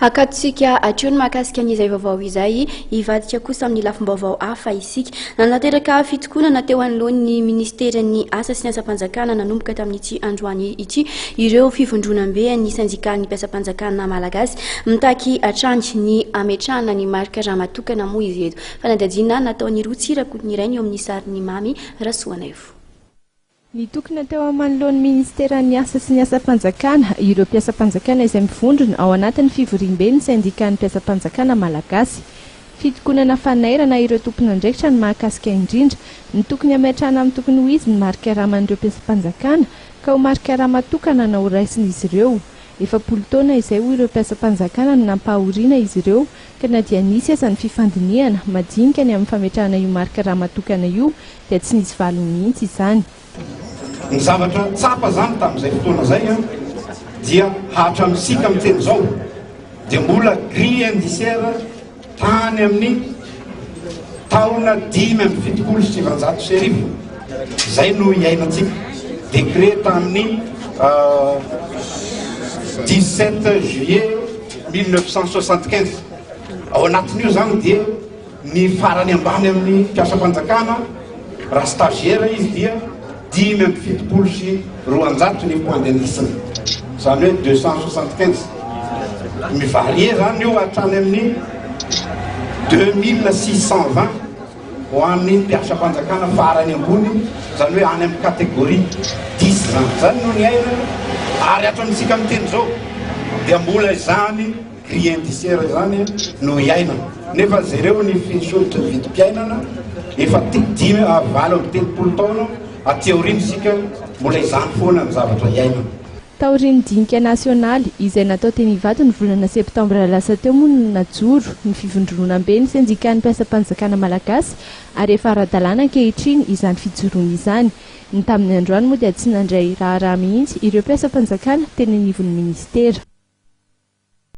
Akatsika atrony mahakasika an'izay vaovao izay ivadika kosa amin'ny lafim-baovao hafa isika nanateraka fitokonana teo anoloan'ny ministeran'ny asa sy ny asa-panjakana nanomboka tamin'ity androany ity ireo fivondronam-be ny sandikaly mpiasa-panjakana malagasy mitaky atrangy ny ametrahana ny marika raha matokana moa izy eto fanadadiana nataony roa tsirakotiny iray ny eo amin'ny sariny mamy Rasoanaivo. Nitokana teo amanoloan'ny ministeran'ny asa sy ny asa-panjakana ireo mpiasa-panjakana izay mivondrona ao anatin'ny fivoriam-be ny sandikaly mpiasa-panjakana malagasy. Fitokonana fanairana ireo tompon'andraikitra ny mahakasika indrindra ny tokony ametrahana amin'ny tokony ho izy ny marika raman'ireo mpiasa-panjakana ka ho marika ramatokana na ho raisin'izy ireo. 10 taona izay ho ireo mpiasa-panjakana no nampahoriana izy ireo ka na dia nisy aza ny fifandiniana madinika ny amin'ny fametrahana io marika ramatokana io dia tsy nisy valiny mihitsy izany. Ny zavatra tsapa zany tamin'izay fotoana zay dia hatramintsika amin'ny teny zao dia mbola grille indiciaire tany amin'ny taona 5,700 zay no iainantsika. Décret tamin'ny 17 juillet 1975 ao anatin'io zany dia ny farany ambany amin'ny mpiasa-panjakana raha stagiaire izy dia 10,700 ny poindendisany zany hoe 275 mivarie zany io hatrany amin'ny 2620 ho an'ny mpiasa-panjakana farany ambony zany hoe any amin'ny kategorie 10 zany no ny aina ary hatramintsika amin'ny teny zao dia mbola izany grille indiciaire zany no iaina nefa zareo ny fisoritra vidim-piainana efa 7 taona aty aoriantsika mbola izany foana ny zavatra iaina. Taorian'ny dinika nasionaly izay natao teny Ivato ny volana septambra lasa teo moa no najoro ny fivondronam-be ny sandikaly mpiasa-panjakana malagasy ary efa ara-dalàna ankehitriny izany fijoroana izany. Ny tamin'ny androany moa dia tsy nandray raha mihitsy ireo mpiasa-panjakana teny anivon'ny ministera.